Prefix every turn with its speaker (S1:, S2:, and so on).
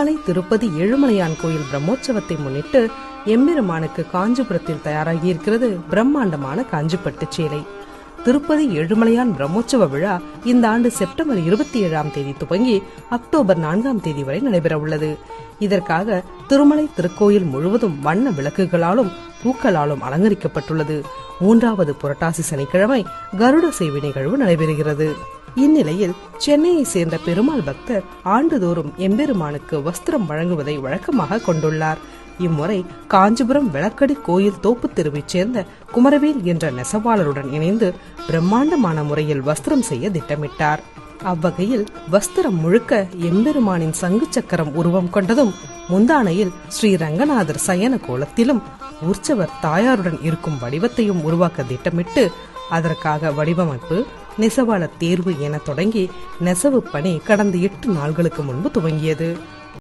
S1: திருமலை திருப்பதி ஏழுமலையான் கோயில் பிரம்மோற்சவத்தை முன்னிட்டு எம்பெருமானுக்கு காஞ்சிபுரத்தில் தயாராகியிருக்கிறது பிரம்மாண்டமான காஞ்சிப்பட்டு சேலை. திருப்பதி ஏழுமலையான் பிரம்மோற்சவ விழா இந்த ஆண்டு செப்டம்பர் 27ஆம் தேதி துவங்கி அக்டோபர் 4ஆம் தேதி வரை நடைபெற உள்ளது. இதற்காக திருமலை திருக்கோயில் முழுவதும் வண்ண விளக்குகளாலும் பூக்களாலும் அலங்கரிக்கப்பட்டுள்ளது. 3வது புரட்டாசி சனிக்கிழமை கருட சேவை நிகழ்வு நடைபெறுகிறது. இந்நிலையில் சென்னையை சேர்ந்த பெருமாள் பக்தர் ஆண்டுதோறும் எம்பெருமானுக்கு வஸ்திரம் வழங்குவதை வழக்கமாக கொண்டுள்ளார். இம்முறை காஞ்சிபுரம் விளக்கடி கோயில் தோப்பு தெருவைச் சேர்ந்த குமரவேல் என்ற நெசவாளருடன் இணைந்து பிரம்மாண்டமான முறையில் வஸ்திரம் செய்ய திட்டமிட்டார். அவ்வகையில் வஸ்திரம் முழுக்க எம்பெருமானின் சங்கு சக்கரம் உருவம் கொண்டதும், முந்தானையில் ஸ்ரீ ரங்கநாதர் சயன கோலத்திலும் உற்சவர் தாயாருடன் இருக்கும் வடிவத்தையும் உருவாக்க திட்டமிட்டு அதற்காக வடிவமைப்பு, நெசவாளர் தேர்வு என தொடங்கி நெசவு பணி கடந்த 8 நாட்களுக்கு முன்பு துவங்கியது.